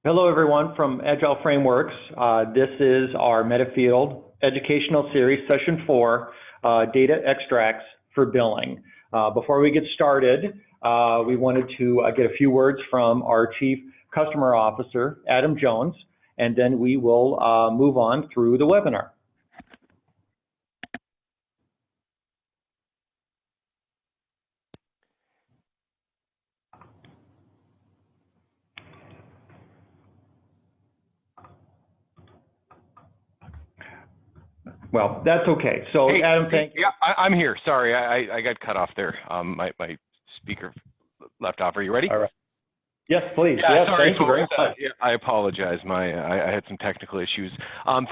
Hello, everyone from Agile Frameworks. This is our MetaField educational series, session 4, data extracts for billing. Before we get started, we wanted to get a few words from our Chief Customer Officer, Adam Jones, and then we will move on through the webinar. Well, that's okay. So, hey, Adam, thank you. Yeah, I'm here. Sorry, I got cut off there. My speaker left off. Are you ready? All right. Yes, please. Yeah, yes, sorry, thank you very much. Yeah, I apologize. I had some technical issues.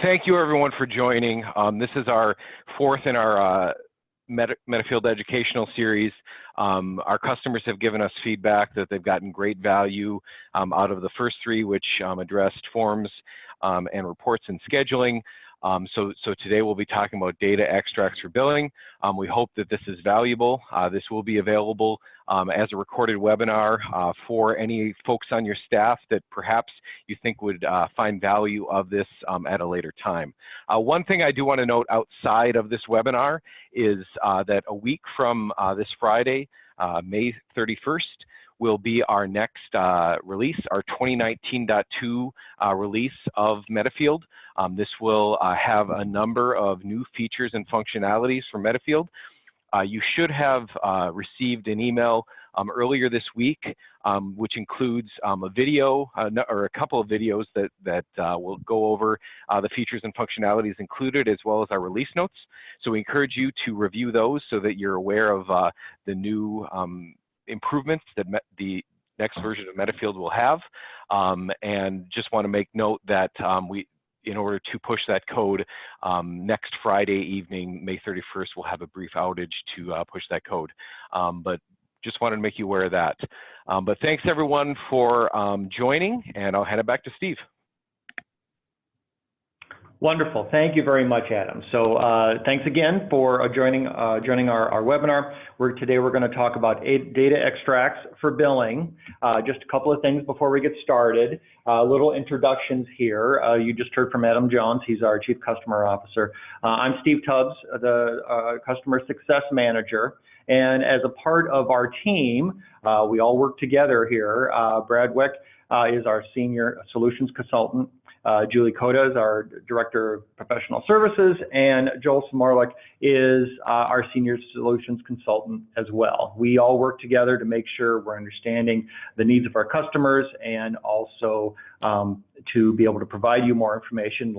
Thank you, everyone, for joining. This is our fourth in our MetaField educational series. Our customers have given us feedback that they've gotten great value out of the first three, which addressed forms and reports and scheduling. So today we'll be talking about data extracts for billing. We hope that this is valuable. This will be available as a recorded webinar for any folks on your staff that perhaps you think would find value of this at a later time. One thing I do want to note outside of this webinar is that a week from this Friday, May 31st, will be our next release, our 2019.2 release of MetaField. This will have a number of new features and functionalities for MetaField. You should have received an email earlier this week, which includes a video or a couple of videos that will go over the features and functionalities included, as well as our release notes. So we encourage you to review those so that you're aware of the new improvements that the next version of MetaField will have. And just want to make note that in order to push that code, next Friday evening, May 31st, we'll have a brief outage to push that code. But just wanted to make you aware of that. But thanks, everyone, for joining, and I'll hand it back to Steve. Wonderful. Thank you very much, Adam. So thanks again for joining our webinar. Today we're going to talk about data extracts for billing. Just a couple of things before we get started. Little introductions here. You just heard from Adam Jones. He's our Chief Customer Officer. I'm Steve Tubbs, the Customer Success Manager. And as a part of our team, we all work together here. Brad Wick is our Senior Solutions Consultant. Julie Coda is our Director of Professional Services, and Joel Samarlik is our Senior Solutions Consultant as well. We all work together to make sure we're understanding the needs of our customers and also to be able to provide you more information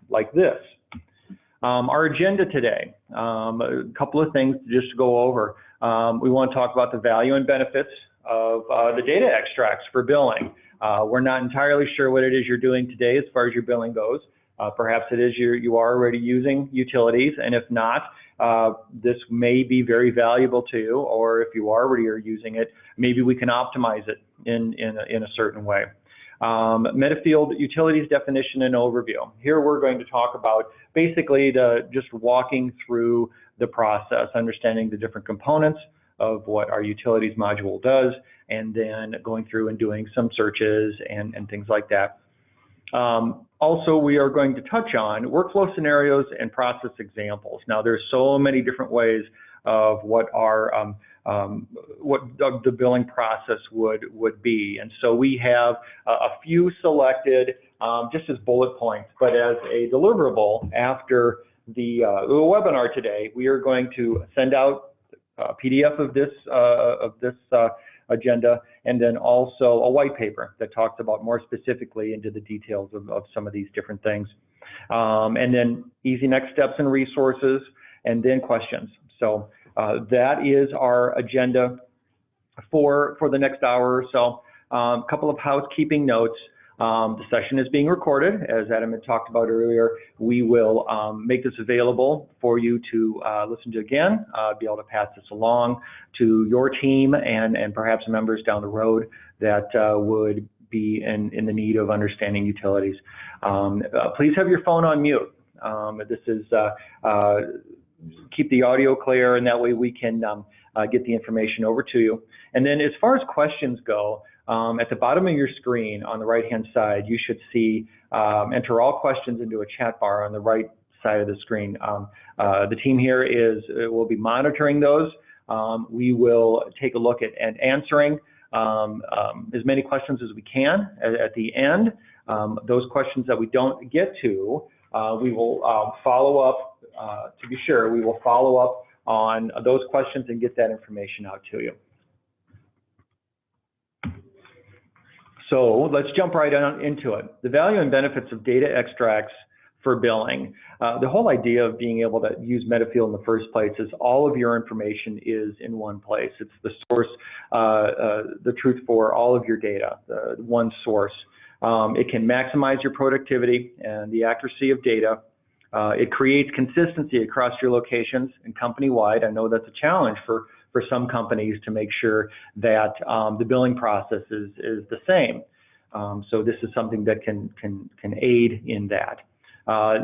like this. Our agenda today, a couple of things just to go over. We want to talk about the value and benefits of the data extracts for billing. We're not entirely sure what it is you're doing today as far as your billing goes. Perhaps it is you are already using utilities, and if not, this may be very valuable to you, or if you already are using it, maybe we can optimize it in a certain way. MetaField utilities definition and overview. Here we're going to talk about basically just walking through the process, understanding the different components of what our utilities module does, and then going through and doing some searches and things like that. Also, we are going to touch on workflow scenarios and process examples. Now, there's so many different ways of what the billing process would be, and so we have a few selected just as bullet points, but as a deliverable after the webinar today, we are going to send out a PDF of this agenda, and then also a white paper that talks about more specifically into the details of some of these different things. And then easy next steps and resources, and then questions. So that is our agenda for the next hour or so. A couple of housekeeping notes. The session is being recorded, as Adam had talked about earlier. We will make this available for you to listen to again, be able to pass this along to your team and perhaps members down the road that would be in the need of understanding utilities. Please have your phone on mute. This is keep the audio clear, and that way we can get the information over to you. And then as far as questions go, at the bottom of your screen on the right-hand side, you should see enter all questions into a chat bar on the right side of the screen. The team here will be monitoring those. We will take a look at answering as many questions as we can at the end. Those questions that we don't get to, we will follow up, to be sure, we will follow up on those questions and get that information out to you. So let's jump right on into it. The value and benefits of data extracts for billing. The whole idea of being able to use MetaField in the first place is all of your information is in one place. It's the source, the truth for all of your data, one source. It can maximize your productivity and the accuracy of data. It creates consistency across your locations and company-wide. I know that's a challenge for some companies to make sure that the billing process is the same. So this is something that can aid in that.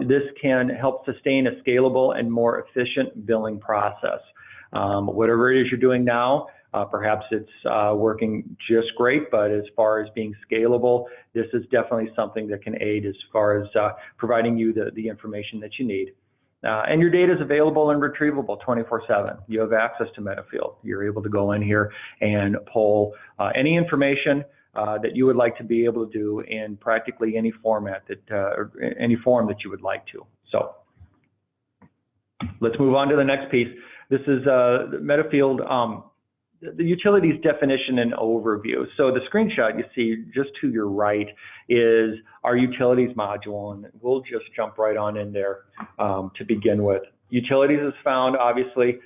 This can help sustain a scalable and more efficient billing process. Whatever it is you're doing now, perhaps it's working just great, but as far as being scalable, this is definitely something that can aid as far as providing you the information that you need. And your data is available and retrievable 24/7. You have access to MetaField. You're able to go in here and pull any information that you would like to be able to do in practically any format or any form that you would like to. So let's move on to the next piece. This is the MetaField, the utilities definition and overview. So the screenshot you see just to your right is our utilities module, and we'll just jump right on in there to begin with. Utilities is found obviously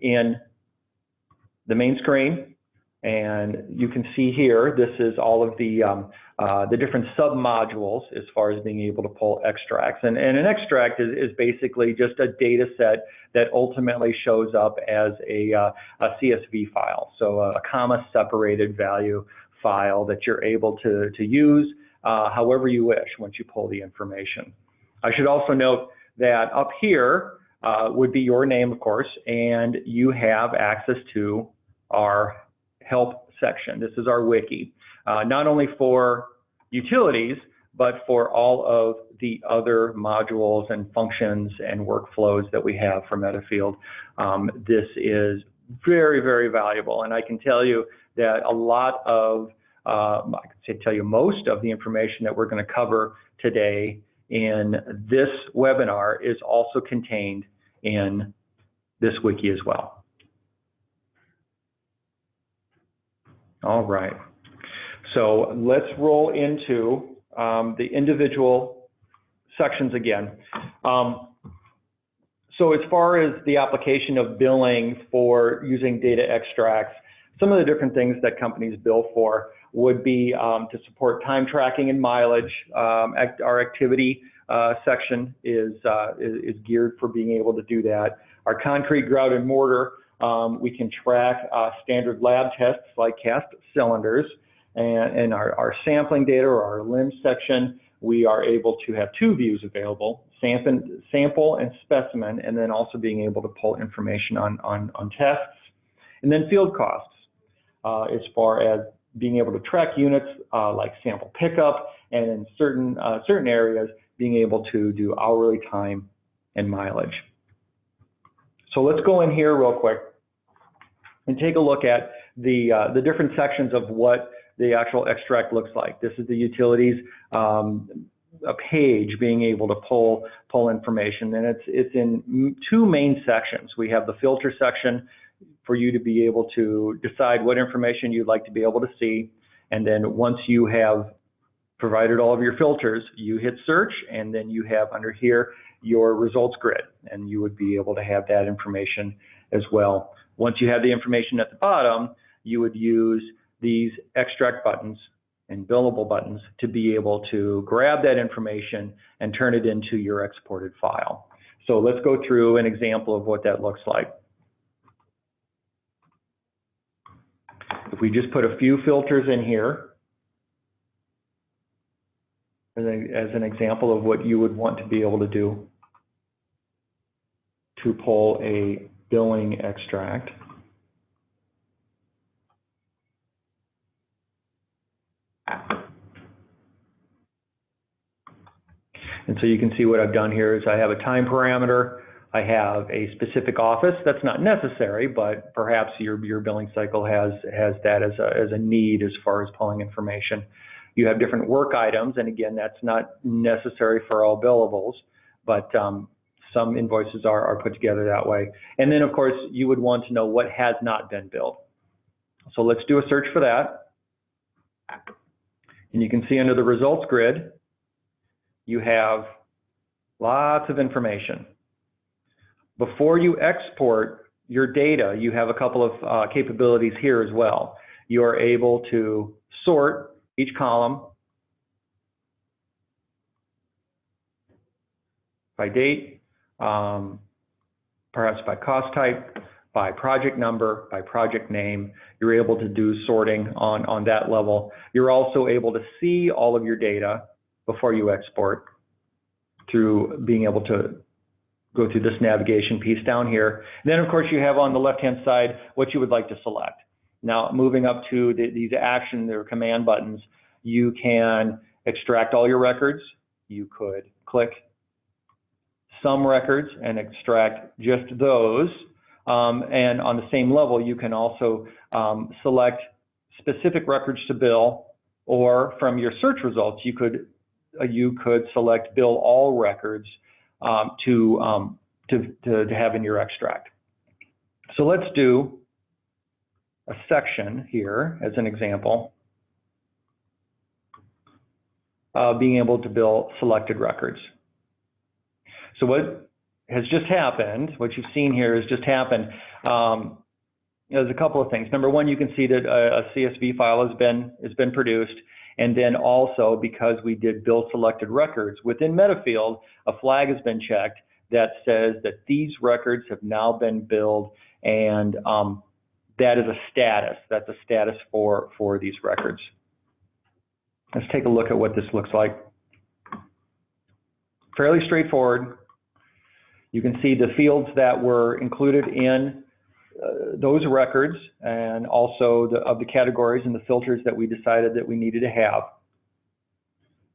in the main screen, and you can see here this is all of the different sub-modules as far as being able to pull extracts. And an extract is basically just a data set that ultimately shows up as a CSV file, so a comma-separated value file that you're able to use however you wish once you pull the information. I should also note that up here would be your name, of course, and you have access to our help section. This is our wiki, not only for utilities, but for all of the other modules and functions and workflows that we have for MetaField. This is very, very valuable, and I can tell you that a lot of, I could tell you most of the information that we're going to cover today in this webinar is also contained in this wiki as well. All right, so let's roll into the individual sections again. So as far as the application of billing for using data extracts, some of the different things that companies bill for would be to support time tracking and mileage. Our activity section is geared for being able to do that. Our concrete, grout, and mortar, we can track standard lab tests like cast cylinders, and our sampling data or our limb section, we are able to have two views available, sample and specimen, and then also being able to pull information on tests. And then field costs, as far as being able to track units like sample pickup, and in certain areas, being able to do hourly time and mileage. So let's go in here real quick and take a look at the different sections of what the actual extract looks like. This is the utilities a page being able to pull information, and it's in two main sections. We have the filter section for you to be able to decide what information you'd like to be able to see, and then once you have provided all of your filters, you hit search, and then you have under here your results grid, and you would be able to have that information as well. Once you have the information at the bottom, you would use these extract buttons and billable buttons to be able to grab that information and turn it into your exported file. So let's go through an example of what that looks like. If we just put a few filters in here, as an example of what you would want to be able to do to pull a billing extract. And so you can see what I've done here is I have a time parameter. I have a specific office. That's not necessary, but perhaps your billing cycle has that as a need as far as pulling information. You have different work items, and again, that's not necessary for all billables, but some invoices are put together that way. And then, of course, you would want to know what has not been billed. So let's do a search for that. And you can see under the results grid, you have lots of information. Before you export your data, you have a couple of capabilities here as well. You are able to sort each column by date, perhaps by cost type, by project number, by project name. You're able to do sorting on that level. You're also able to see all of your data before you export through being able to go through this navigation piece down here. And then, of course, you have on the left-hand side what you would like to select. Now, moving up to these action or command buttons, you can extract all your records. You could click some records and extract just those. And on the same level, you can also select specific records to bill, or from your search results, you could select bill all records to have in your extract. So let's do a section here as an example of being able to bill selected records. So what has just happened, what you've seen here has just happened, there's a couple of things. Number one, you can see that a CSV file has been produced. And then also, because we did bill selected records, within MetaField, a flag has been checked that says that these records have now been billed, and that is a status. That's a status for these records. Let's take a look at what this looks like. Fairly straightforward. You can see the fields that were included in those records, and also of the categories and the filters that we decided that we needed to have.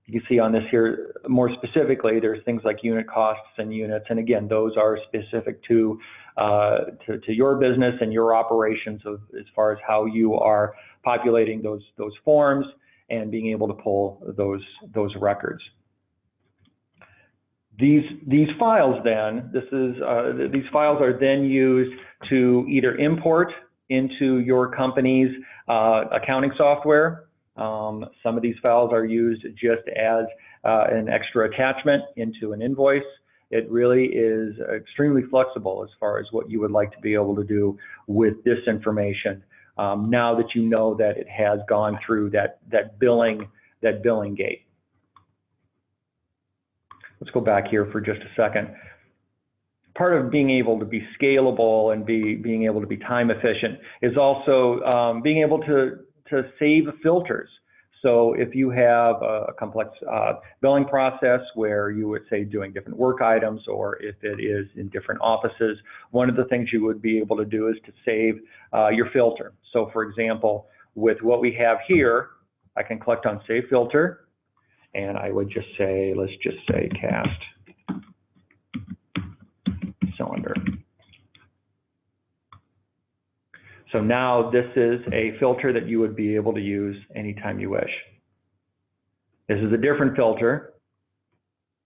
You can see on this here, more specifically, there's things like unit costs and units, and again, those are specific to your business and your operations as far as how you are populating those forms and being able to pull those records. These files then, these files are then used to either import into your company's accounting software. Some of these files are used just as an extra attachment into an invoice. It really is extremely flexible as far as what you would like to be able to do with this information. Now that you know that it has gone through that billing gate. Let's go back here for just a second. Part of being able to be scalable and being able to be time efficient is also being able to save filters. So if you have a complex billing process where you would say doing different work items, or if it is in different offices, one of the things you would be able to do is to save your filter. So for example, with what we have here, I can click on Save Filter. And I would just say, let's just say cast cylinder. So now this is a filter that you would be able to use anytime you wish. This is a different filter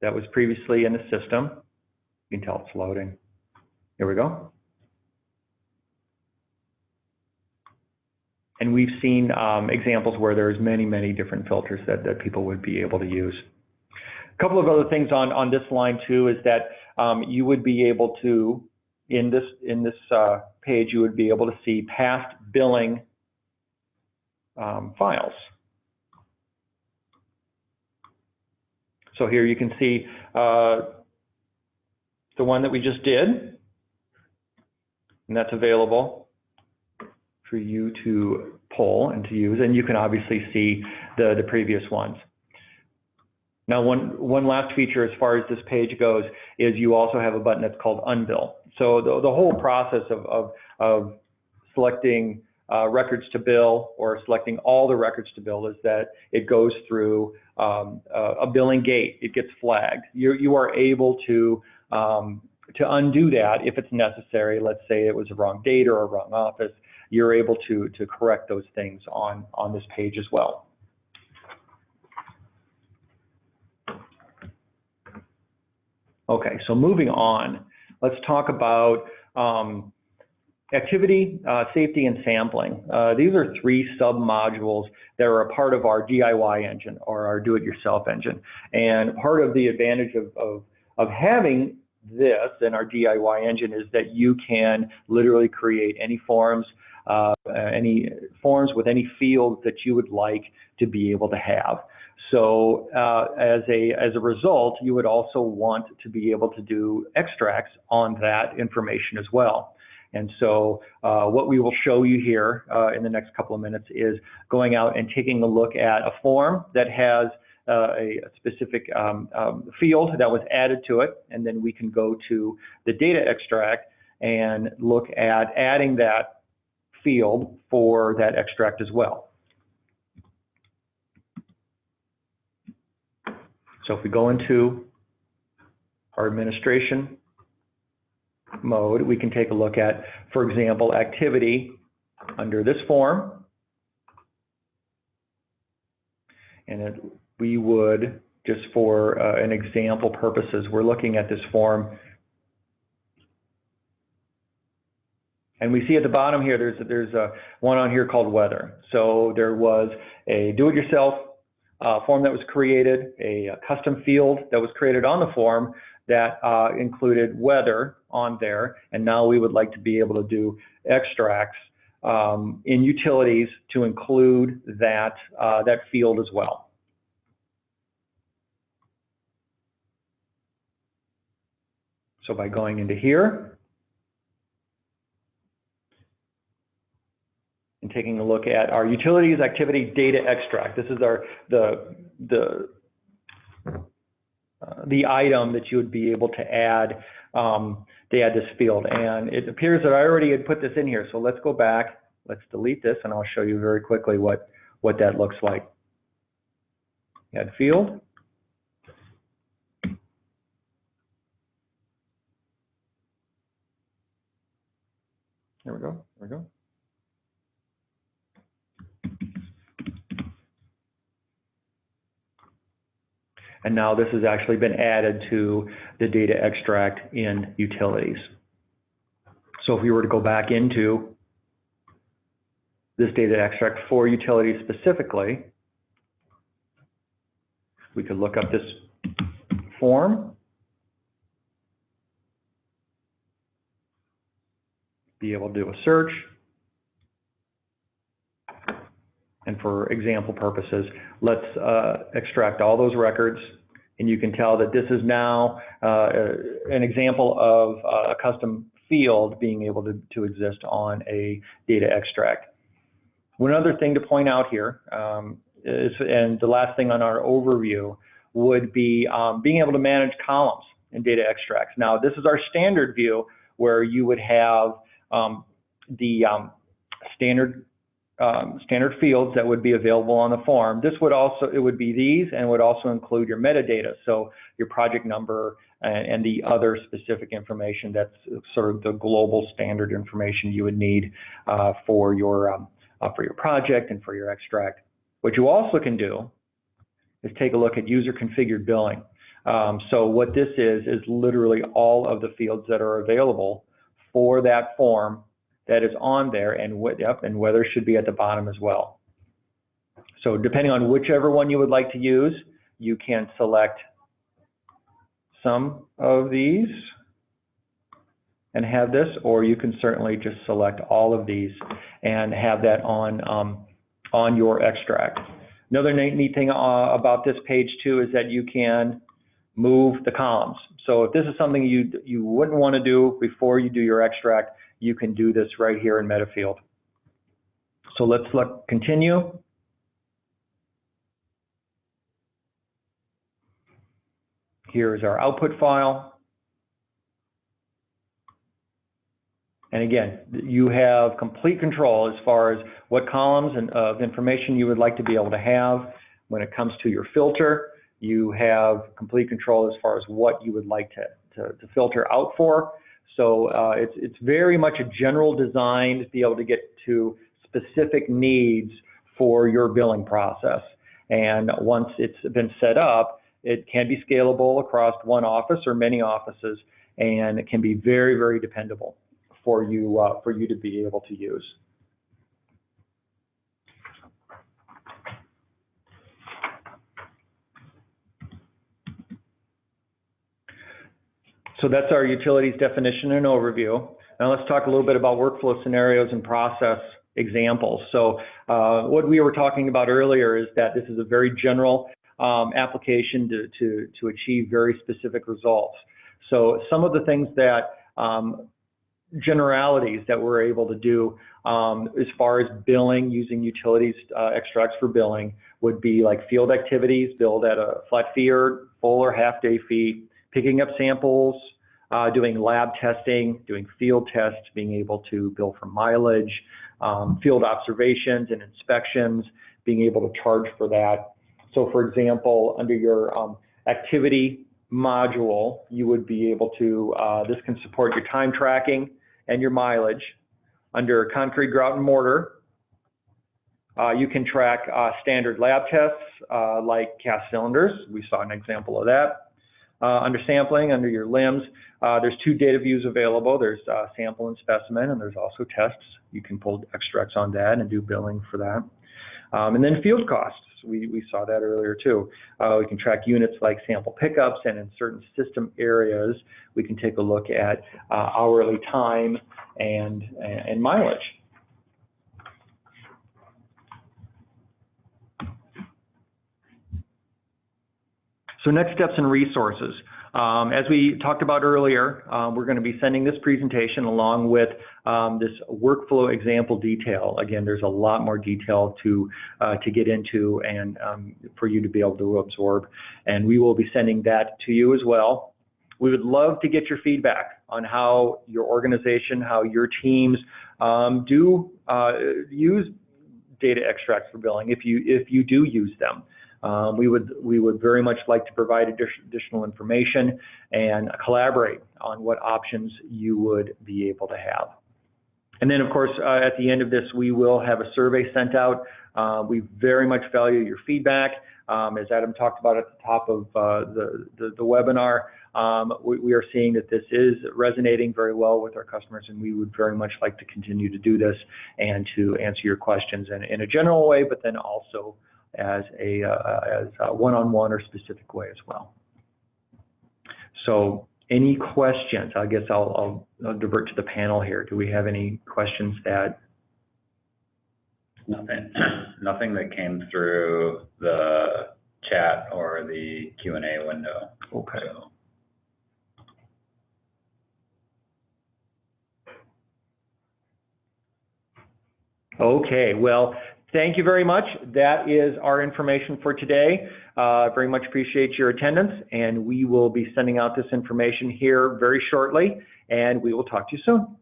that was previously in the system. You can tell it's loading. Here we go. And we've seen examples where there's many different filters that people would be able to use. A couple of other things on this line too is that you would be able to, in this page, you would be able to see past billing files. So here you can see the one that we just did, and that's available for you to pull and to use, and you can obviously see the previous ones. Now, one last feature as far as this page goes is you also have a button that's called Unbill. So the whole process of selecting records to bill or selecting all the records to bill is that it goes through a billing gate. It gets flagged. You are able to undo that if it's necessary. Let's say it was a wrong date or a wrong office. You're able to correct those things on this page as well. Okay, so moving on, let's talk about activity, safety, and sampling. These are three sub-modules that are a part of our DIY engine or our do-it-yourself engine. And part of the advantage of having this in our DIY engine is that you can literally create any forms with any fields that you would like to be able to have. So as a result, you would also want to be able to do extracts on that information as well. And so what we will show you here in the next couple of minutes is going out and taking a look at a form that has a specific field that was added to it, and then we can go to the data extract and look at adding that field for that extract as well. So if we go into our administration mode, we can take a look at, for example, activity under this form. And we would, just for an example purposes, we're looking at this form. And we see at the bottom here, there's one on here called weather. So there was a do-it-yourself form that was created, a custom field that was created on the form that included weather on there, and now we would like to be able to do extracts in utilities to include that field as well. So by going into here and taking a look at our utilities activity data extract, this is the item that you would be able to add this field. And it appears that I already had put this in here. So let's go back, let's delete this, and I'll show you very quickly what that looks like. Add field. There we go, there we go. And now this has actually been added to the data extract in utilities. So if we were to go back into this data extract for utilities specifically, we could look up this form, be able to do a search, and for example purposes, let's extract all those records, and you can tell that this is now an example of a custom field being able to exist on a data extract. One other thing to point out here is, and the last thing on our overview, would be being able to manage columns in data extracts. Now, this is our standard view where you would have the standard fields that would be available on the form. It would be these, and would also include your metadata, so your project number and the other specific information that's sort of the global standard information you would need for your project and for your extract. What you also can do is take a look at user configured billing. So what this is literally all of the fields that are available for that form that is on there, and weather should be at the bottom as well. So depending on whichever one you would like to use, you can select some of these and have this, or you can certainly just select all of these and have that on your extract. Another neat thing about this page too is that you can move the columns. So if this is something you wouldn't want to do before you do your extract, you can do this right here in MetaField. So let's select continue. Here is our output file. And again, you have complete control as far as what columns of information you would like to be able to have. When it comes to your filter, you have complete control as far as what you would like to filter out for. So it's very much a general design to be able to get to specific needs for your billing process. And once it's been set up, it can be scalable across one office or many offices, and it can be very, very dependable for you to be able to use. So that's our utilities definition and overview. Now let's talk a little bit about workflow scenarios and process examples. So what we were talking about earlier is that this is a very general application to achieve very specific results. So some of the things that, generalities that we're able to do as far as billing using utilities extracts for billing would be like field activities billed at a flat fee or full or half day fee, picking up samples, doing lab testing, doing field tests, being able to bill for mileage, field observations and inspections, being able to charge for that. So for example, under your activity module, you would be able to, this can support your time tracking and your mileage. Under concrete, grout, and mortar, you can track standard lab tests like cast cylinders. We saw an example of that. Under sampling, under your limbs, there's two data views available. There's sample and specimen, and there's also tests. You can pull extracts on that and do billing for that. And then field costs, we saw that earlier too. We can track units like sample pickups, and in certain system areas, we can take a look at hourly time and mileage. So next steps and resources. As we talked about earlier, we're going to be sending this presentation along with this workflow example detail. Again, there's a lot more detail to get into and for you to be able to absorb. And we will be sending that to you as well. We would love to get your feedback on how your organization, how your teams do use data extracts for billing, if you do use them. We would very much like to provide additional information and collaborate on what options you would be able to have. And then, of course, at the end of this, we will have a survey sent out. We very much value your feedback. As Adam talked about at the top of the webinar, we are seeing that this is resonating very well with our customers, and we would very much like to continue to do this and to answer your questions in a general way, but then also as a one-on-one or specific way as well. So any questions? I guess I'll divert to the panel here. Do we have any questions that? Nothing that came through the chat or the Q&A window. Okay. So. Okay, well, thank you very much. That is our information for today. Very much appreciate your attendance, and we will be sending out this information here very shortly, and we will talk to you soon.